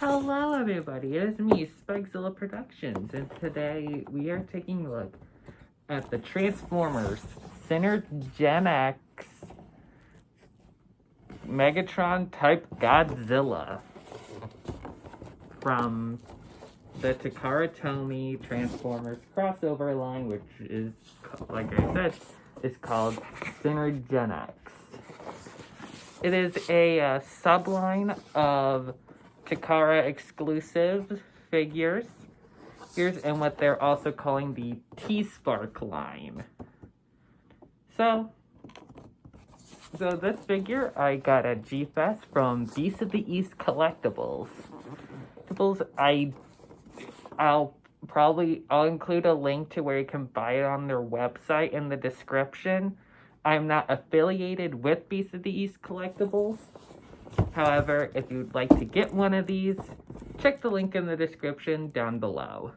Hello everybody, it is me, Spikezilla Productions, and today we are taking a look at the Transformers Synergenex Megatron type Godzilla from the Takara Tomy Transformers crossover line, which is, like I said, is called Synergenex. It is a subline of Takara exclusive figures. And what they're also calling the T-Spark line. So this figure I got at G-Fest from Beast of the East Collectibles. I'll include a link to where you can buy it on their website in the description. I'm not affiliated with Beast of the East Collectibles. However, if you'd like to get one of these, check the link in the description down below.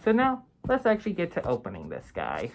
So now, let's actually get to opening this guy.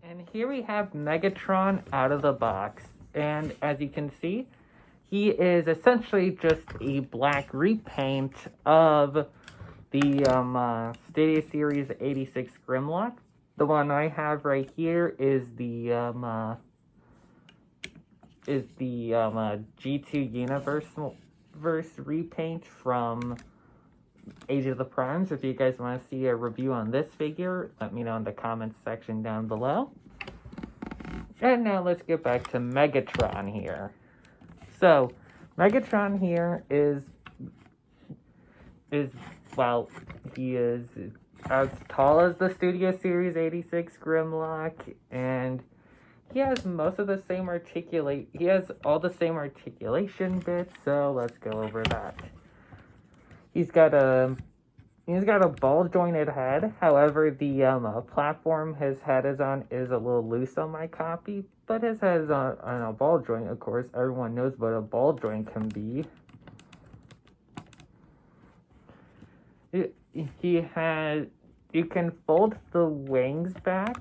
And here we have Megatron out of the box. And as you can see, he is essentially just a black repaint of the Stadia Series 86 Grimlock. The one I have right here is the G2 Universe repaint from Age of the Primes. If you guys want to see a review on this figure, let me know in the comments section down below. And now let's get back to Megatron here. So, Megatron here is well, he is as tall as the Studio Series 86 Grimlock, and he has most of the same he has all the same articulation bits, so let's go over that. He's got a ball jointed head. However, the platform his head is on is a little loose on my copy, but his head is on a ball joint. Of course, everyone knows what a ball joint can be. You can fold the wings back,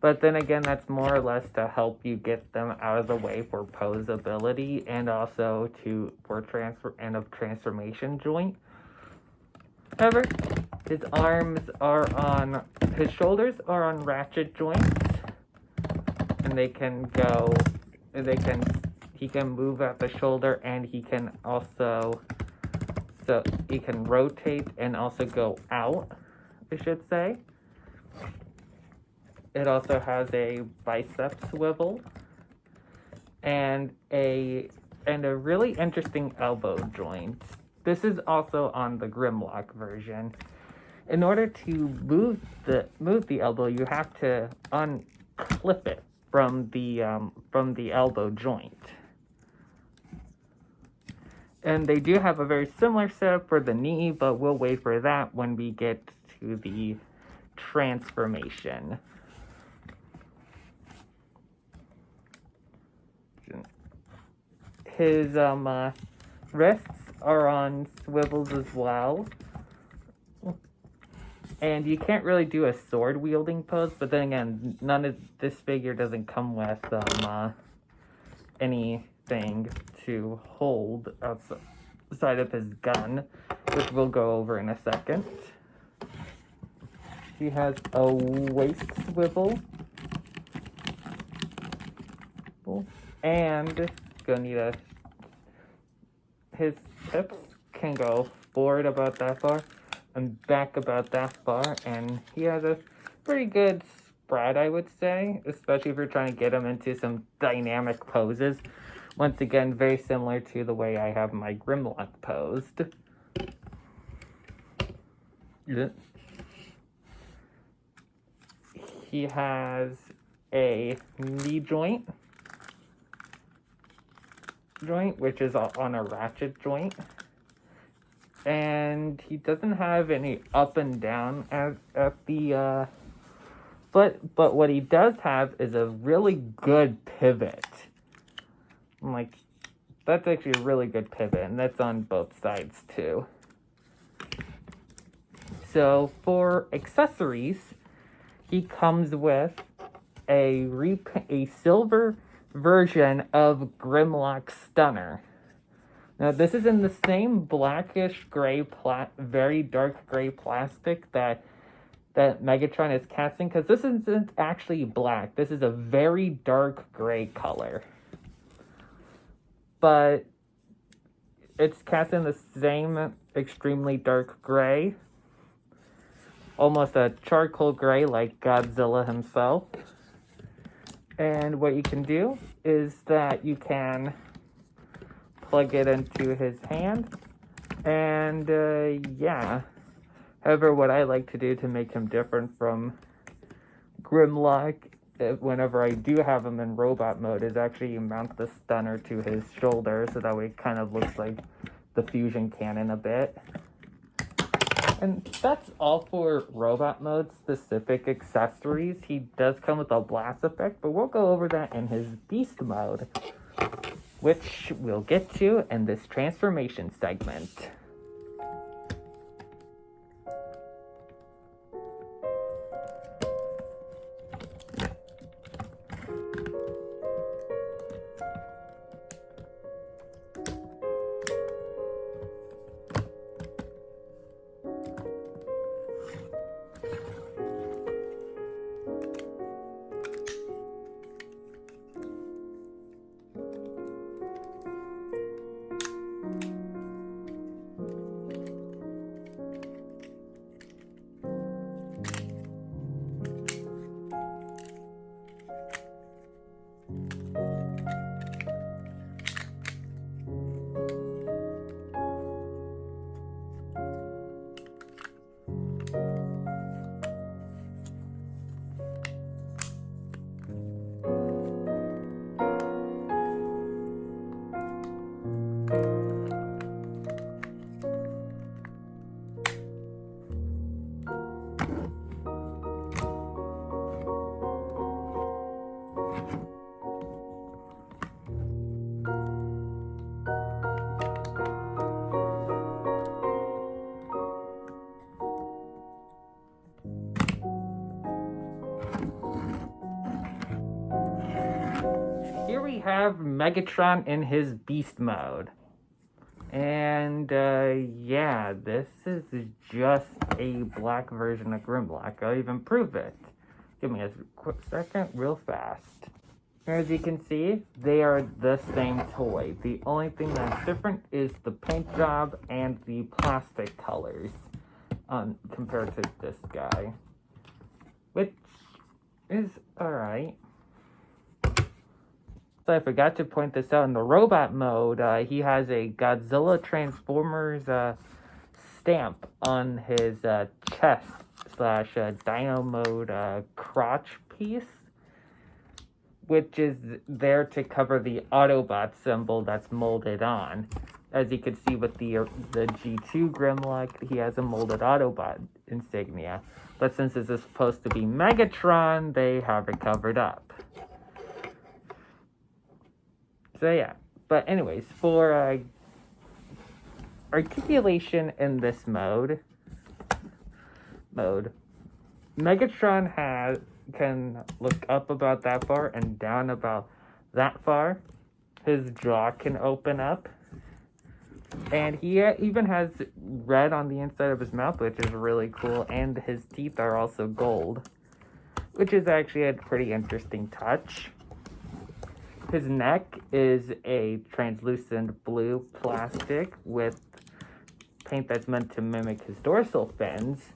but then again, that's more or less to help you get them out of the way for posability and also for transformation joint. However, his shoulders are on ratchet joints, and he can move at the shoulder, and he can rotate and also go out, I should say. It also has a bicep swivel and a really interesting elbow joint. This is also on the Grimlock version. In order to move the elbow, you have to unclip it from the elbow joint. And they do have a very similar setup for the knee, but we'll wait for that when we get to the transformation. His wrists are on swivels as well. And you can't really do a sword wielding pose, but then again, this figure doesn't come with anything to hold outside of his gun, which we'll go over in a second. He has a waist swivel, and his hips can go forward about that far and back about that far, and he has a pretty good spread, I would say, especially if you're trying to get him into some dynamic poses. Once again, very similar to the way I have my Grimlock posed. he has a knee joint, which is on a ratchet joint. And he doesn't have any up and down at the foot, but what he does have is a really good pivot. Like, that's actually a really good pivot, and that's on both sides too. So for accessories, he comes with a silver version of Grimlock Stunner. Now this is in the same blackish gray, very dark gray plastic that Megatron is casting, because this isn't actually black. This is a very dark gray color. But it's cast in the same extremely dark gray. Almost a charcoal gray like Godzilla himself. And what you can do is that you can plug it into his hand. And yeah. However, what I like to do to make him different from Grimlock, whenever I do have him in robot mode, is actually mount the stunner to his shoulder, so that way it kind of looks like the fusion cannon a bit. And that's all for robot mode specific accessories. He does come with a blast effect, but we'll go over that in his beast mode, which we'll get to in this transformation segment. Here we have Megatron in his beast mode. And yeah, this is just a black version of Grimlock. I'll even prove it. Give me a quick second, real fast. As you can see, they are the same toy. The only thing that's different is the paint job and the plastic colors compared to this guy, which is alright. So I forgot to point this out, in the robot mode, he has a Godzilla Transformers stamp on his chest / Dino mode crotch piece, which is there to cover the Autobot symbol that's molded on. As you can see with the G2 Grimlock, he has a molded Autobot insignia. But since this is supposed to be Megatron, they have it covered up. So yeah, but anyways, for articulation in this mode, Megatron can look up about that far and down about that far. His jaw can open up, and he even has red on the inside of his mouth, which is really cool, and his teeth are also gold, which is actually a pretty interesting touch. His neck is a translucent blue plastic with paint that's meant to mimic his dorsal fins,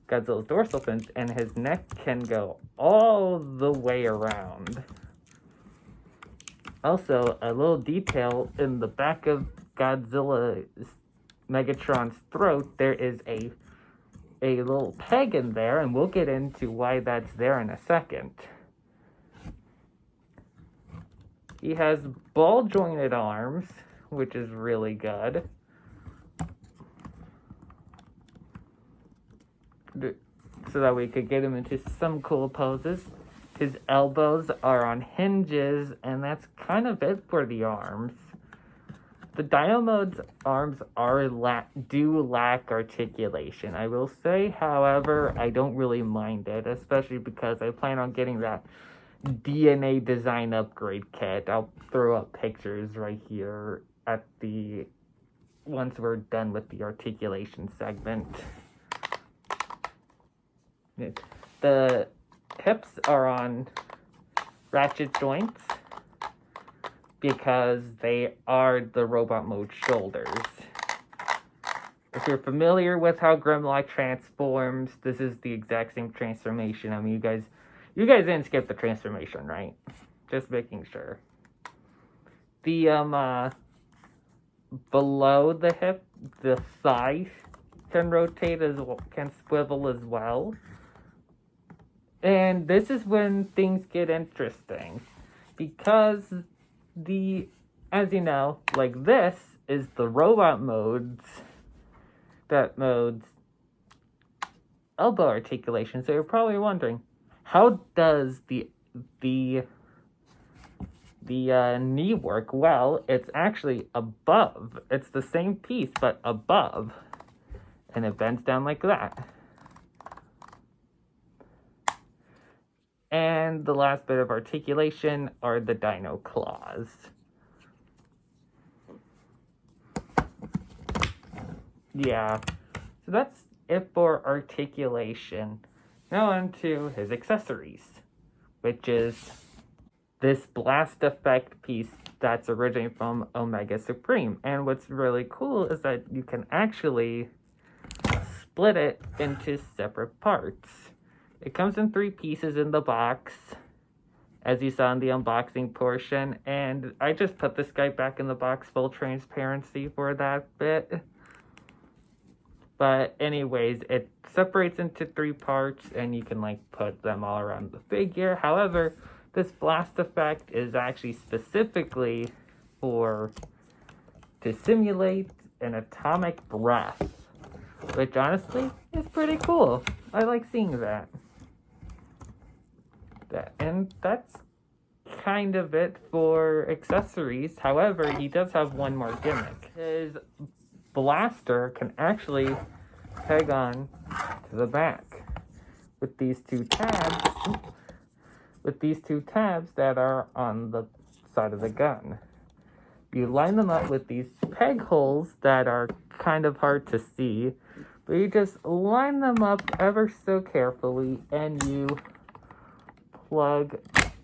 Godzilla's dorsal fins, and his neck can go all the way around. Also, a little detail in the back of Megatron's throat, there is a a little peg in there, and we'll get into why that's there in a second. He has ball-jointed arms, which is really good. So that we could get him into some cool poses. His elbows are on hinges, and that's kind of it for the arms. The Dynamode's arms do lack articulation. I will say, however, I don't really mind it, especially because I plan on getting that DNA design upgrade kit. I'll throw up pictures right here at once we're done with the articulation segment. The hips are on ratchet joints because they are the robot mode shoulders. If you're familiar with how Grimlock transforms, this is the exact same transformation. I mean, you guys didn't skip the transformation, right? Just making sure. The below the hip, the thigh can rotate can swivel as well. And this is when things get interesting, because as you know, like this is the robot mode's elbow articulation. So you're probably wondering, how does the knee work? Well, it's actually above. It's the same piece, but above, and it bends down like that. And the last bit of articulation are the dino claws. Yeah, so that's it for articulation. Now on to his accessories, which is this blast effect piece that's originating from Omega Supreme. And what's really cool is that you can actually split it into separate parts. It comes in 3 pieces in the box, as you saw in the unboxing portion, and I just put this guy back in the box full transparency for that bit. But anyways, it separates into 3 parts, and you can put them all around the figure. However, this blast effect is actually specifically to simulate an atomic breath, which honestly is pretty cool. I like seeing that. And that's kind of it for accessories. However, he does have one more gimmick. His blaster can actually peg on to the back with these 2 tabs. With these 2 tabs that are on the side of the gun. You line them up with these peg holes that are kind of hard to see, but you just line them up ever so carefully and you plug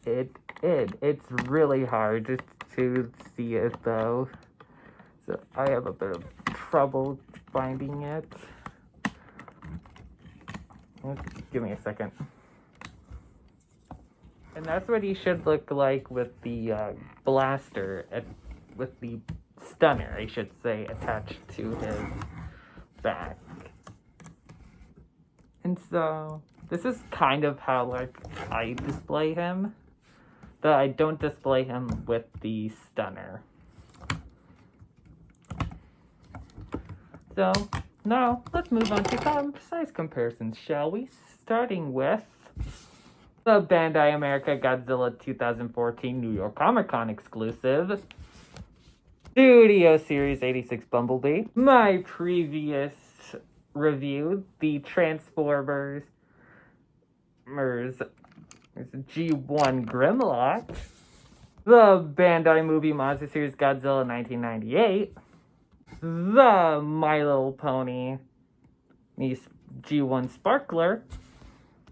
it in. It's really hard just to see it though, so I have a bit of trouble finding it. Give me a second. And that's what he should look like with the blaster, with the stunner, I should say, attached to his back. And so, this is kind of how, I display him. Though I don't display him with the stunner. So, now, let's move on to some size comparisons, shall we? Starting with the Bandai America Godzilla 2014 New York Comic Con exclusive Studio Series 86 Bumblebee. My previous review, the Transformers G1 Grimlock, the Bandai Movie Monster Series Godzilla 1998, the My Little Pony G1 Sparkler,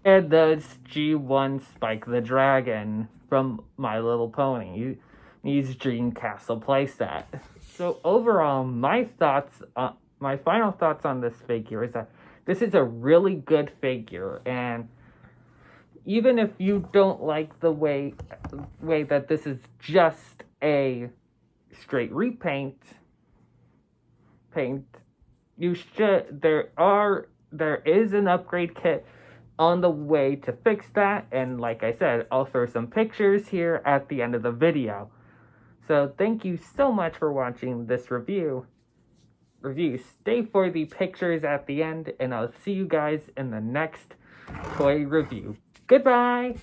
and the G1 Spike the Dragon from My Little Pony, Dream Castle playset. So overall, my final thoughts on this figure is that this is a really good figure, and even if you don't like the way that this is just a straight repaint, there are there is an upgrade kit on the way to fix that, and like I said, I'll throw some pictures here at the end of the video. So thank you so much for watching this review. Stay for the pictures at the end, and I'll see you guys in the next toy review. Goodbye!